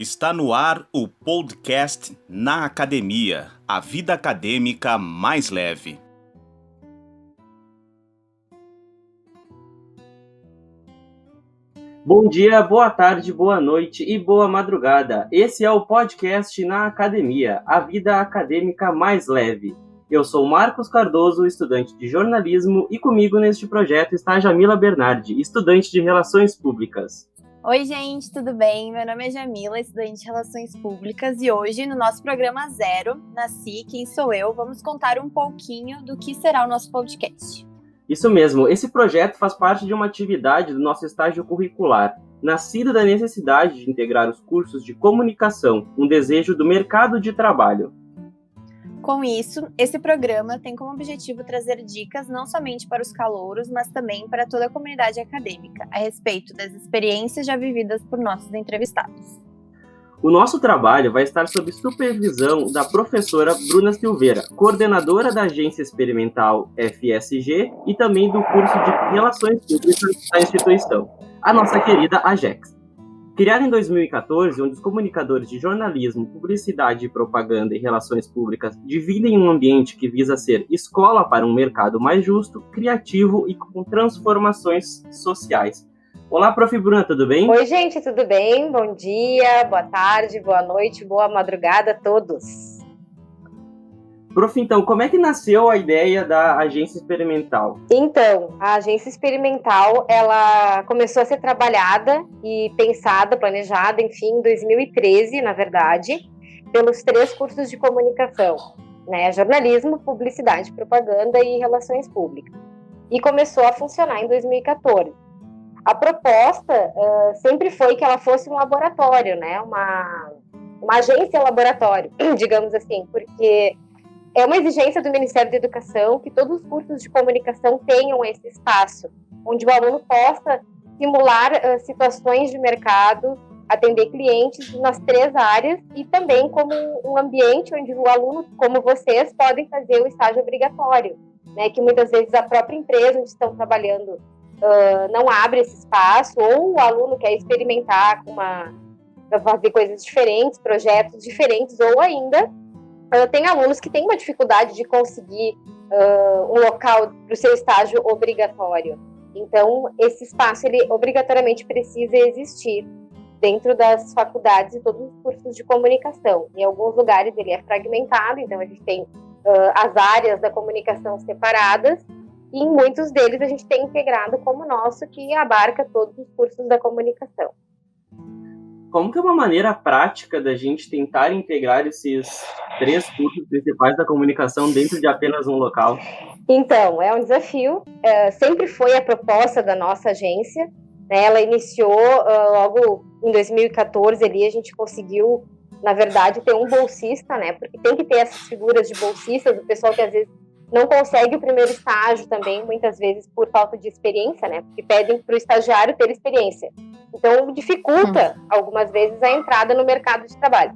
Está no ar o podcast Na Academia, a vida acadêmica mais leve. Bom dia, boa tarde, boa noite e boa madrugada. Esse é o podcast Na Academia, a vida acadêmica mais leve. Eu sou Marcos Cardoso, estudante de jornalismo, e comigo neste projeto está Jamila Bernardi, estudante de Relações Públicas. Oi, gente, tudo bem? Meu nome é Jamila, estudante de Relações Públicas, e hoje, no nosso programa Zero, Nasci, Quem Sou Eu, vamos contar um pouquinho do que será o nosso podcast. Isso mesmo, esse projeto faz parte de uma atividade do nosso estágio curricular, nascido da necessidade de integrar os cursos de comunicação, um desejo do mercado de trabalho. Com isso, esse programa tem como objetivo trazer dicas não somente para os calouros, mas também para toda a comunidade acadêmica, a respeito das experiências já vividas por nossos entrevistados. O nosso trabalho vai estar sob supervisão da professora Bruna Silveira, coordenadora da Agência Experimental FSG e também do curso de Relações Públicas da instituição, a nossa querida AGEX. Criada em 2014, onde os comunicadores de jornalismo, publicidade, propaganda e relações públicas dividem um ambiente que visa ser escola para um mercado mais justo, criativo e com transformações sociais. Olá, Prof. Bruna, tudo bem? Oi, gente, tudo bem? Bom dia, boa tarde, boa noite, boa madrugada a todos. Prof, então, como é que nasceu a ideia da Agência Experimental? Então, a Agência Experimental, ela começou a ser trabalhada e pensada, planejada, enfim, em 2013, na verdade, pelos 3 cursos de comunicação, né? Jornalismo, publicidade, propaganda e relações públicas. E começou a funcionar em 2014. A proposta sempre foi que ela fosse um laboratório, né? Uma agência laboratório, digamos assim, porque é uma exigência do Ministério da Educação que todos os cursos de comunicação tenham esse espaço, onde o aluno possa simular situações de mercado, atender clientes nas 3 áreas e também como um ambiente onde o aluno, como vocês, podem fazer o estágio obrigatório, né? Que muitas vezes a própria empresa onde estão trabalhando não abre esse espaço, ou o aluno quer experimentar fazer coisas diferentes, projetos diferentes, ou ainda tem alunos que têm uma dificuldade de conseguir um local para o seu estágio obrigatório. Então, esse espaço, ele obrigatoriamente precisa existir dentro das faculdades e todos os cursos de comunicação. Em alguns lugares ele é fragmentado, então a gente tem as áreas da comunicação separadas, e em muitos deles a gente tem integrado como nosso, que abarca todos os cursos da comunicação. Como que é uma maneira prática da gente tentar integrar esses 3 cursos principais da comunicação dentro de apenas um local? Então, é um desafio. Sempre foi a proposta da nossa agência, né? Ela iniciou logo em 2014, ali a gente conseguiu, na verdade, ter um bolsista, né? Porque tem que ter essas figuras de bolsistas, o pessoal que às vezes não consegue o primeiro estágio também, muitas vezes por falta de experiência, né? Porque pedem para o estagiário ter experiência. Então, dificulta algumas vezes a entrada no mercado de trabalho.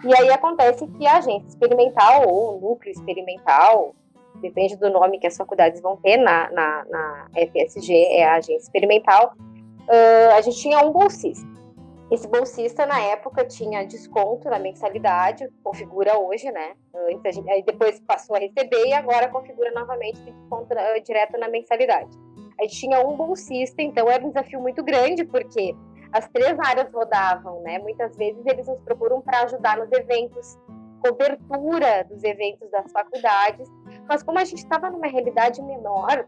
E aí acontece que a agência experimental ou o núcleo experimental, depende do nome que as faculdades vão ter, na FSG é a agência experimental, a gente tinha um bolsista. Esse bolsista, na época, tinha desconto na mensalidade, configura hoje, né? Aí depois passou a receber e agora configura novamente esse desconto direto na mensalidade. A gente tinha um bolsista, então era um desafio muito grande, porque as 3 áreas rodavam, né? Muitas vezes eles nos procuram para ajudar nos eventos, cobertura dos eventos das faculdades, mas como a gente estava numa realidade menor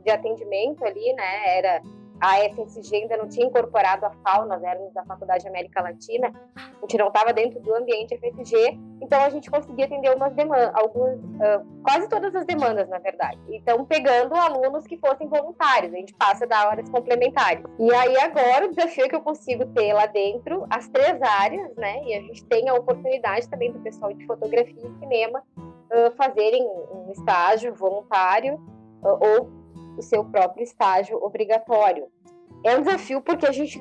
de atendimento ali, né? A FSG ainda não tinha incorporado a FAO, nós éramos da Faculdade América Latina, a gente não estava dentro do ambiente FSG, então a gente conseguia atender quase todas as demandas, na verdade. Então, pegando alunos que fossem voluntários, a gente passa a dar horas complementares. E aí agora o desafio é que eu consigo ter lá dentro as 3 áreas, né? E a gente tem a oportunidade também do pessoal de fotografia e cinema fazerem um estágio voluntário ou o seu próprio estágio obrigatório. É um desafio porque a gente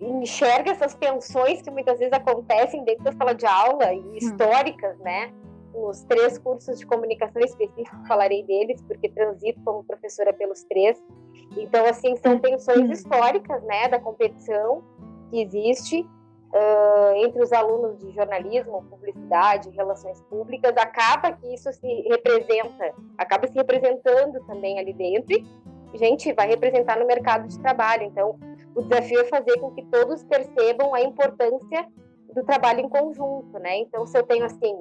enxerga essas tensões que muitas vezes acontecem dentro da sala de aula e históricas, né? Os 3 cursos de comunicação específicos, falarei deles, porque transito como professora pelos 3. Então, assim, são tensões históricas, né, da competição que existe entre os alunos de jornalismo, publicidade, relações públicas, acaba que isso acaba se representando também ali dentro e, gente, vai representar no mercado de trabalho. Então, o desafio é fazer com que todos percebam a importância do trabalho em conjunto, né? Então, se eu tenho assim,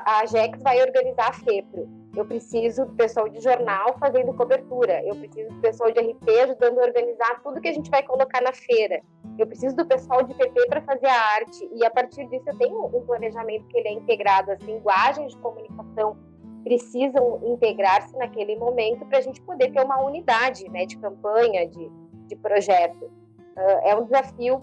a AGEX vai organizar a FEPRO, eu preciso do pessoal de jornal fazendo cobertura, eu preciso do pessoal de RP ajudando a organizar tudo que a gente vai colocar na feira, eu preciso do pessoal de PP para fazer a arte, e a partir disso eu tenho um planejamento que ele é integrado, as linguagens de comunicação precisam integrar-se naquele momento para a gente poder ter uma unidade, né, de campanha, de projeto. É um desafio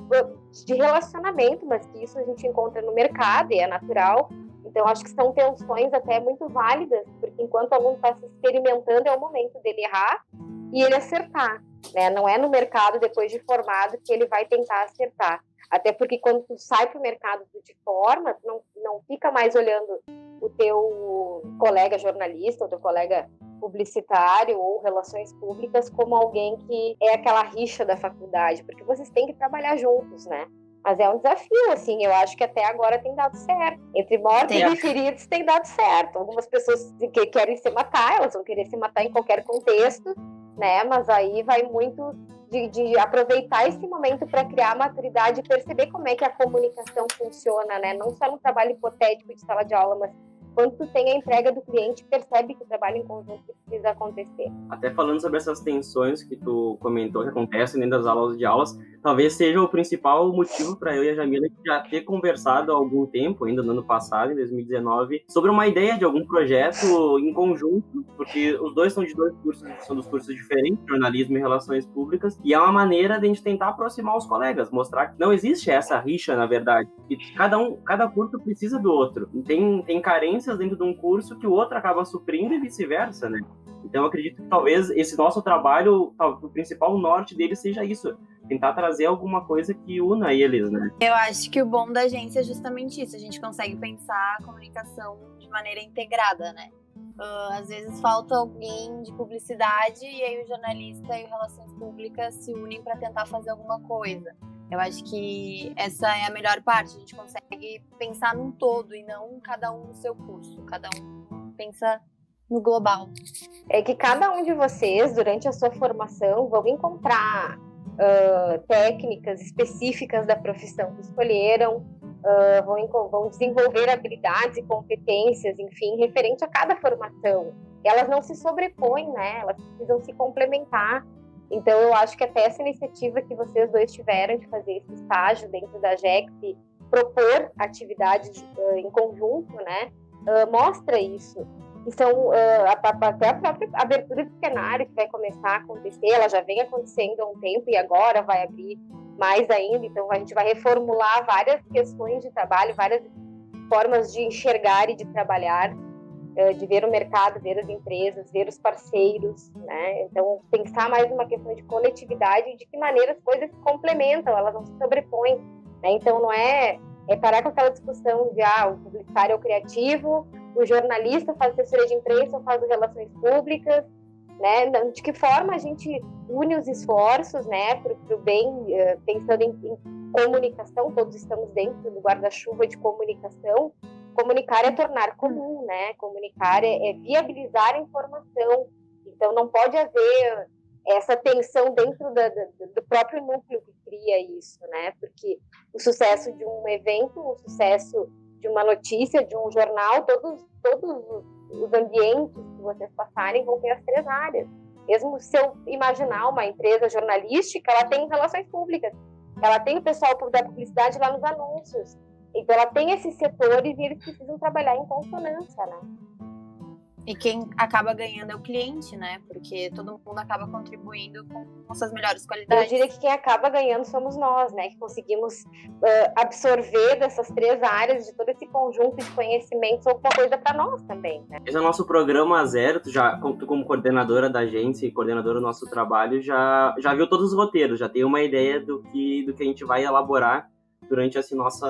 de relacionamento, mas que isso a gente encontra no mercado e é natural. Então, acho que são tensões até muito válidas, porque enquanto o aluno está se experimentando, é o momento dele errar e ele acertar, né? Não é no mercado, depois de formado, que ele vai tentar acertar. Até porque quando tu sai para o mercado tu te forma, tu não fica mais olhando o teu colega jornalista, o teu colega publicitário ou relações públicas como alguém que é aquela rixa da faculdade, porque vocês têm que trabalhar juntos, né? Mas é um desafio, assim, eu acho que até agora tem dado certo. Entre mortos e feridos tem dado certo. Algumas pessoas que querem se matar, elas vão querer se matar em qualquer contexto, né? Mas aí vai muito de aproveitar esse momento para criar maturidade e perceber como é que a comunicação funciona, né? Não só no trabalho hipotético de sala de aula, mas quando tu tem a entrega do cliente, percebe que o trabalho em conjunto precisa acontecer. Até falando sobre essas tensões que tu comentou que acontecem dentro das aulas de aulas, talvez seja o principal motivo para eu e a Jamila já ter conversado há algum tempo, ainda no ano passado, em 2019, sobre uma ideia de algum projeto em conjunto, porque os dois são dos cursos diferentes, jornalismo e relações públicas, e é uma maneira de a gente tentar aproximar os colegas, mostrar que não existe essa rixa, na verdade, que cada curso precisa do outro. Tem carências dentro de um curso que o outro acaba suprindo e vice-versa, né? Então, eu acredito que talvez esse nosso trabalho, o principal norte dele seja isso, tentar trazer alguma coisa que una eles, né? Eu acho que o bom da agência é justamente isso, a gente consegue pensar a comunicação de maneira integrada, né? Às vezes falta alguém de publicidade e aí o jornalista e o relações públicas se unem para tentar fazer alguma coisa. Eu acho que essa é a melhor parte, a gente consegue pensar num todo e não cada um no seu curso, cada um pensa no global. É que cada um de vocês, durante a sua formação, vão encontrar técnicas específicas da profissão que escolheram, vão desenvolver habilidades e competências, enfim, referente a cada formação. Elas não se sobrepõem, né? Elas precisam se complementar. Então, eu acho que até essa iniciativa que vocês dois tiveram de fazer esse estágio dentro da AGEX e propor atividades em conjunto, né, mostra isso. E são até a própria abertura do cenário que vai começar a acontecer, ela já vem acontecendo há um tempo e agora vai abrir mais ainda. Então, a gente vai reformular várias questões de trabalho, várias formas de enxergar e de trabalhar, de ver o mercado, ver as empresas, ver os parceiros, né? Então, pensar mais numa questão de coletividade e de que maneira as coisas se complementam, elas não se sobrepõem, né? Então, não é parar com aquela discussão de o publicitário é o criativo, o jornalista faz assessoria de imprensa ou faz relações públicas, né? De que forma a gente une os esforços, né, para o bem, pensando em comunicação, todos estamos dentro do guarda-chuva de comunicação. Comunicar é tornar comum, né? Comunicar é viabilizar a informação. Então, não pode haver essa tensão dentro do próprio núcleo que cria isso, né? Porque o sucesso de um evento, o sucesso de uma notícia, de um jornal, todos os ambientes que vocês passarem vão ter as três áreas. Mesmo se eu imaginar uma empresa jornalística, ela tem relações públicas, ela tem o pessoal da publicidade lá nos anúncios. Então, ela tem esses setores e eles precisam trabalhar em consonância, né? E quem acaba ganhando é o cliente, né? Porque todo mundo acaba contribuindo com suas melhores qualidades. Eu diria que quem acaba ganhando somos nós, né? Que conseguimos absorver dessas três áreas, de todo esse conjunto de conhecimentos, alguma coisa para nós também, né? Esse é o nosso programa zero. Tu como coordenadora da agência e coordenadora do nosso trabalho, já viu todos os roteiros, já tem uma ideia do que a gente vai elaborar durante esse nosso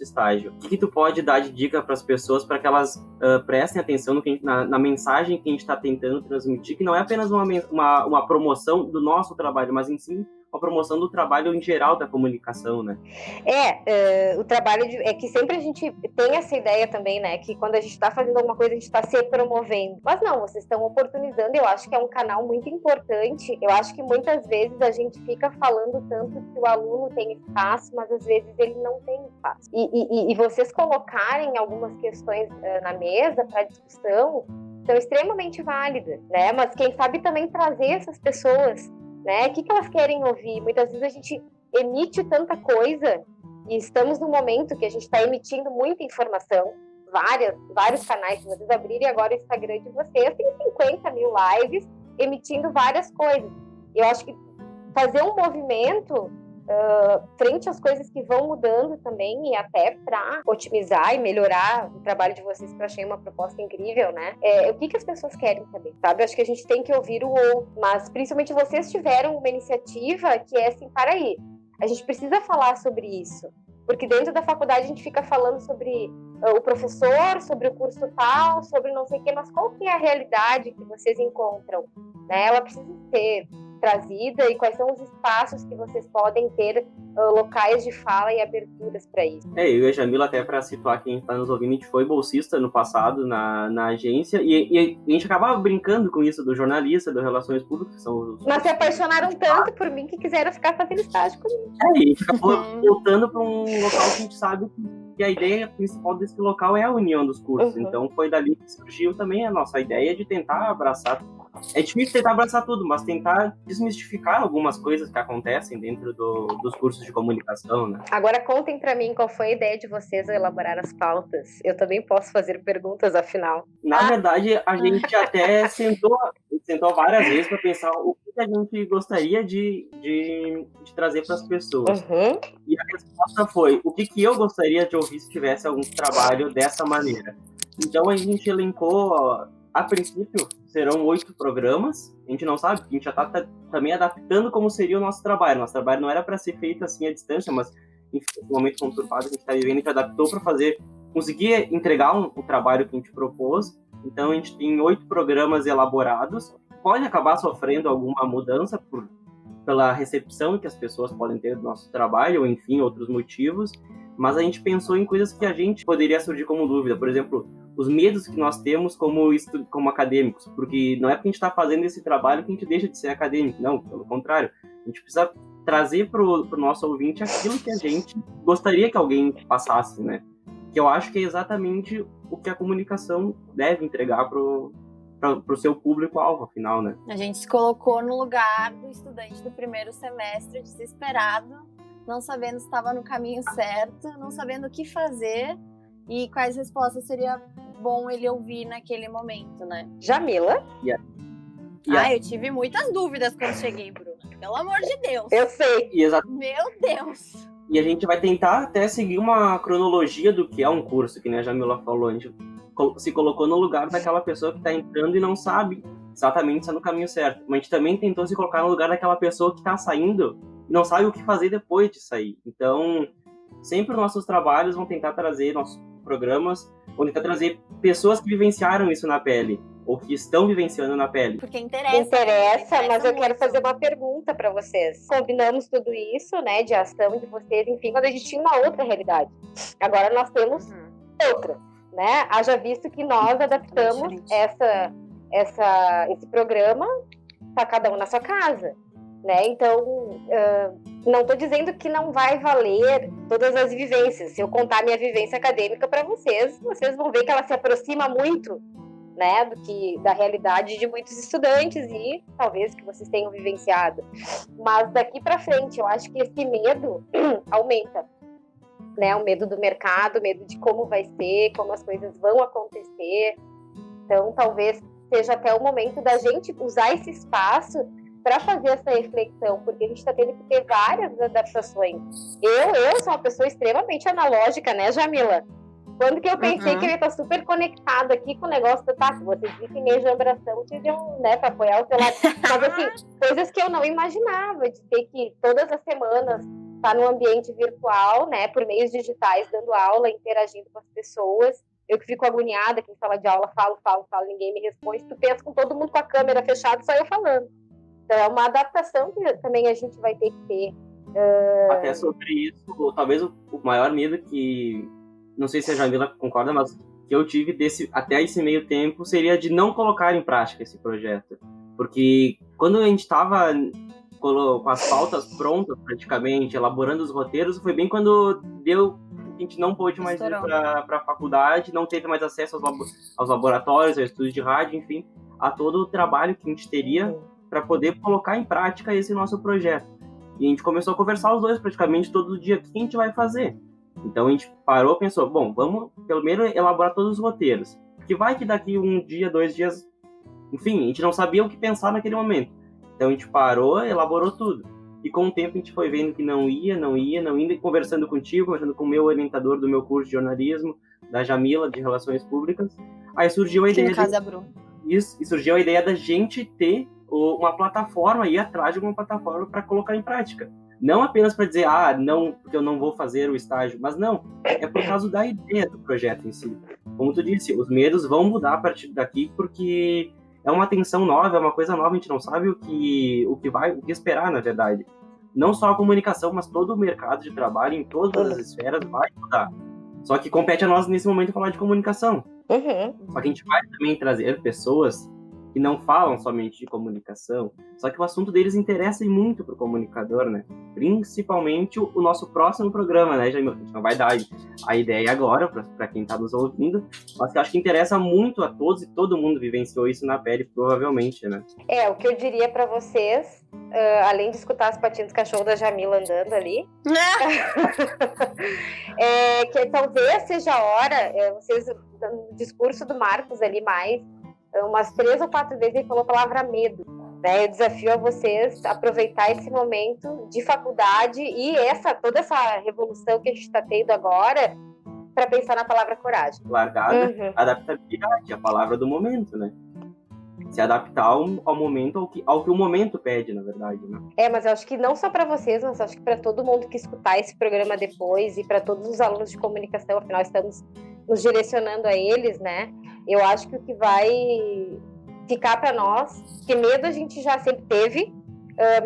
estágio. O que tu pode dar de dica para as pessoas para que elas prestem atenção na mensagem que a gente está tentando transmitir, que não é apenas uma promoção do nosso trabalho, mas em si a promoção do trabalho em geral da comunicação, né? O trabalho é que sempre a gente tem essa ideia também, né? Que quando a gente está fazendo alguma coisa, a gente está se promovendo. Mas não, vocês estão oportunizando. Eu acho que é um canal muito importante. Eu acho que muitas vezes a gente fica falando tanto que o aluno tem espaço, mas às vezes ele não tem espaço. E vocês colocarem algumas questões na mesa para discussão são extremamente válidas, né? Mas quem sabe também trazer essas pessoas, né? O que elas querem ouvir? Muitas vezes a gente emite tanta coisa e estamos num momento que a gente está emitindo muita informação, vários canais. Se vocês abrirem agora o Instagram de vocês, tem 50 mil lives emitindo várias coisas. Eu acho que fazer um movimento frente às coisas que vão mudando também, e até para otimizar e melhorar o trabalho de vocês, que eu achei uma proposta incrível, né? O que as pessoas querem saber, sabe? Eu acho que a gente tem que ouvir o outro, mas principalmente vocês tiveram uma iniciativa que é assim, para aí, a gente precisa falar sobre isso, porque dentro da faculdade a gente fica falando sobre o professor, sobre o curso tal, sobre não sei o quê, mas qual que é a realidade que vocês encontram, né? Ela precisa ser trazida, e quais são os espaços que vocês podem ter, locais de fala e aberturas para isso. Eu e a Jamila, até para situar quem está nos ouvindo, a gente foi bolsista no passado na agência, e a gente acabava brincando com isso do jornalista, do relações públicas, que são os... Mas se apaixonaram tanto por mim que quiseram ficar fazendo estágio comigo. E a gente acabou voltando para um local que a gente sabe que a ideia principal desse local é a união dos cursos. Então foi dali que surgiu também a nossa ideia de tentar abraçar. É difícil tentar abraçar tudo, mas tentar desmistificar algumas coisas que acontecem dentro dos cursos de comunicação, né? Agora contem pra mim qual foi a ideia de vocês ao elaborar as pautas. Eu também posso fazer perguntas, afinal. Na verdade, a gente até sentou várias vezes para pensar o que a gente gostaria de trazer para as pessoas. E a resposta foi, o que eu gostaria de ouvir se tivesse algum trabalho dessa maneira. Então a gente elencou, a princípio, serão 8 programas. A gente não sabe, a gente já está também adaptando como seria o nosso trabalho. Nosso trabalho não era para ser feito assim à distância, mas enfim, no momento conturbado que a gente está vivendo, a gente adaptou para conseguir entregar o trabalho que a gente propôs. Então a gente tem 8 programas elaborados. Pode acabar sofrendo alguma mudança pela recepção que as pessoas podem ter do nosso trabalho, ou enfim, outros motivos. Mas a gente pensou em coisas que a gente poderia surgir como dúvida. Por exemplo, os medos que nós temos como acadêmicos, porque não é porque a gente está fazendo esse trabalho que a gente deixa de ser acadêmico, não, pelo contrário, a gente precisa trazer para o nosso ouvinte aquilo que a gente gostaria que alguém passasse, né? Que eu acho que é exatamente o que a comunicação deve entregar para o seu público-alvo, afinal, né? A gente se colocou no lugar do estudante do primeiro semestre, desesperado, não sabendo se estava no caminho certo, não sabendo o que fazer e quais respostas seria bom ele ouvir naquele momento, né? Jamila? Eu tive muitas dúvidas quando cheguei, Bruna. Pelo amor de Deus. Eu sei. Meu Deus. E a gente vai tentar até seguir uma cronologia do que é um curso, que nem a Jamila falou. A gente se colocou no lugar daquela pessoa que está entrando e não sabe exatamente se é no caminho certo. Mas a gente também tentou se colocar no lugar daquela pessoa que está saindo e não sabe o que fazer depois de sair. Então, sempre os nossos trabalhos vão tentar trazer, nossos programas vão tentar trazer pessoas que vivenciaram isso na pele, ou que estão vivenciando na pele. Porque interessa, mas eu muito. quero fazer uma pergunta para vocês. Combinamos tudo isso, né, de ação de vocês, enfim, quando a gente tinha uma outra realidade. Agora nós temos outra, né? Haja visto que nós adaptamos esse programa para cada um na sua casa, né? Então, não estou dizendo que não vai valer todas as vivências. Se eu contar minha vivência acadêmica para vocês vão ver que ela se aproxima muito, né, da realidade de muitos estudantes e talvez que vocês tenham vivenciado. Mas daqui para frente, eu acho que esse medo aumenta, né? O medo do mercado, o medo de como vai ser, como as coisas vão acontecer. Então, talvez seja até o momento da gente usar esse espaço para fazer essa reflexão, porque a gente está tendo que ter várias adaptações. Eu sou uma pessoa extremamente analógica, né, Jamila? Quando que eu pensei que eu ia estar super conectada aqui com o negócio do se vocês vissem minha jambração, vocês iam, né, para apoiar o celular. Mas, assim, coisas que eu não imaginava, de ter que, todas as semanas, estar no ambiente virtual, né, por meios digitais, dando aula, interagindo com as pessoas. Eu que fico agoniada, que em sala de aula falo, ninguém me responde. Tu pensa com todo mundo com a câmera fechada, só eu falando. Então é uma adaptação que também a gente vai ter que ter. Até sobre isso, talvez o maior medo que, não sei se a Jamila concorda, mas que eu tive até esse meio tempo seria de não colocar em prática esse projeto. Porque quando a gente estava com as pautas prontas, praticamente, elaborando os roteiros, foi bem quando a gente não pôde mais ir para a faculdade, não teve mais acesso aos laboratórios, ao estúdio de rádio, enfim, a todo o trabalho que a gente teria para poder colocar em prática esse nosso projeto. E a gente começou a conversar os dois praticamente todo dia, o que a gente vai fazer. Então a gente parou e pensou, bom, vamos pelo menos elaborar todos os roteiros. Que vai que daqui 1 dia, 2 dias, enfim, a gente não sabia o que pensar naquele momento. Então a gente parou, elaborou tudo. E com o tempo a gente foi vendo que não ia, e conversando contigo, conversando com o meu orientador do meu curso de jornalismo, da Jamila, de Relações Públicas. Aí surgiu a ideia... E surgiu a ideia da gente ter uma plataforma, ir atrás de uma plataforma para colocar em prática. Não apenas para dizer, não, porque eu não vou fazer o estágio, mas não, é por causa da ideia do projeto em si. Como tu disse, os medos vão mudar a partir daqui, porque é uma atenção nova, é uma coisa nova, a gente não sabe o que esperar, na verdade. Não só a comunicação, mas todo o mercado de trabalho, em todas as esferas, vai mudar. Só que compete a nós, nesse momento, falar de comunicação. Só que a gente vai também trazer pessoas que não falam somente de comunicação, só que o assunto deles interessa muito pro comunicador, né? Principalmente o nosso próximo programa, né, Jamila? A gente não vai dar a ideia agora para quem tá nos ouvindo, mas que eu acho que interessa muito a todos e todo mundo vivenciou isso na pele, provavelmente, né? O que eu diria para vocês, além de escutar as patinhas do cachorro da Jamila andando ali, que talvez seja a hora, vocês, no discurso do Marcos ali mais, umas 3 ou 4 vezes ele falou a palavra medo, né? Eu desafio a vocês a aproveitar esse momento de faculdade e toda essa revolução que a gente está tendo agora para pensar na palavra coragem. Largada, adaptabilidade, a palavra do momento, né? Se adaptar ao momento, ao que o momento pede, na verdade, né? Mas eu acho que não só para vocês, mas acho que para todo mundo que escutar esse programa depois e para todos os alunos de comunicação, afinal estamos nos direcionando a eles, né? Eu acho que o que vai ficar para nós, que medo a gente já sempre teve,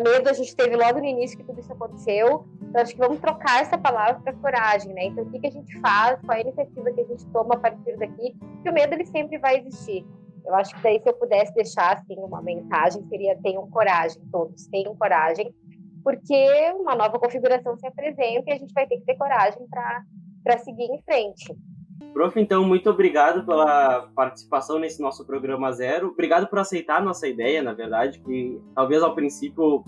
medo a gente teve logo no início que tudo isso aconteceu, então acho que vamos trocar essa palavra para coragem, né? Então o que a gente faz, qual é a iniciativa que a gente toma a partir daqui, porque o medo ele sempre vai existir. Eu acho que daí se eu pudesse deixar assim, uma mensagem seria: tenham coragem, todos, tenham coragem, porque uma nova configuração se apresenta e a gente vai ter que ter coragem para seguir em frente. Prof, então, muito obrigado pela participação nesse nosso programa Zero. Obrigado por aceitar a nossa ideia, na verdade, que talvez ao princípio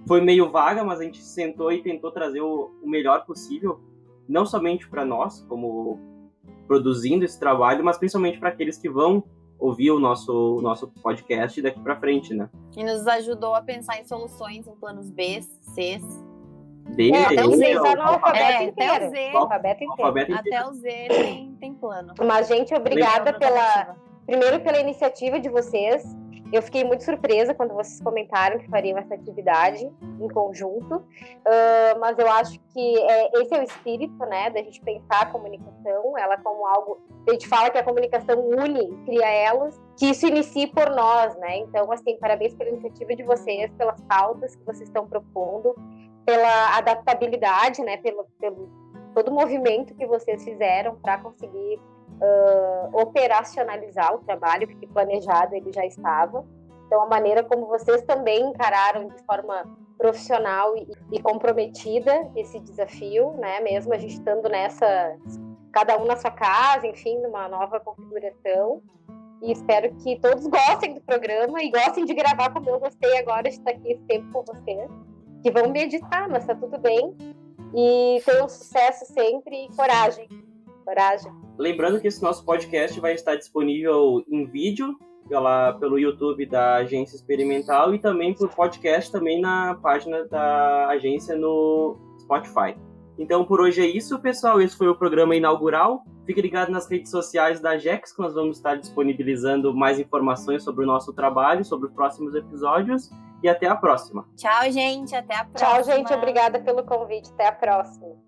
foi meio vaga, mas a gente sentou e tentou trazer o melhor possível, não somente para nós, como produzindo esse trabalho, mas principalmente para aqueles que vão ouvir o nosso podcast daqui para frente, né? E nos ajudou a pensar em soluções, em planos B, C. Até o Z, tá no alfabeto inteiro. Até o Z tem plano. Mas, gente, obrigada primeiro pela iniciativa de vocês. Eu fiquei muito surpresa quando vocês comentaram que fariam essa atividade em conjunto, mas eu acho que esse é o espírito, né, da gente pensar a comunicação, ela como algo, a gente fala que a comunicação une, cria elos, que isso inicie por nós, né, então, assim, parabéns pela iniciativa de vocês, pelas pautas que vocês estão propondo, pela adaptabilidade, né, pelo todo o movimento que vocês fizeram para conseguir operacionalizar o trabalho, porque planejado ele já estava. Então, a maneira como vocês também encararam de forma profissional e comprometida esse desafio, né? Mesmo a gente estando cada um na sua casa, enfim, numa nova configuração. E espero que todos gostem do programa e gostem de gravar como eu gostei agora de estar aqui esse tempo com vocês, que vão meditar, mas tá tudo bem. E tenham sucesso sempre e coragem. Lembrando que esse nosso podcast vai estar disponível em vídeo pelo YouTube da Agência Experimental e também por podcast também na página da agência no Spotify. Então por hoje é isso, pessoal. Esse foi o programa inaugural. Fique ligado nas redes sociais da Agex, que nós vamos estar disponibilizando mais informações sobre o nosso trabalho, sobre os próximos episódios. E até a próxima. Tchau, gente. Até a próxima. Tchau, gente. Obrigada pelo convite. Até a próxima.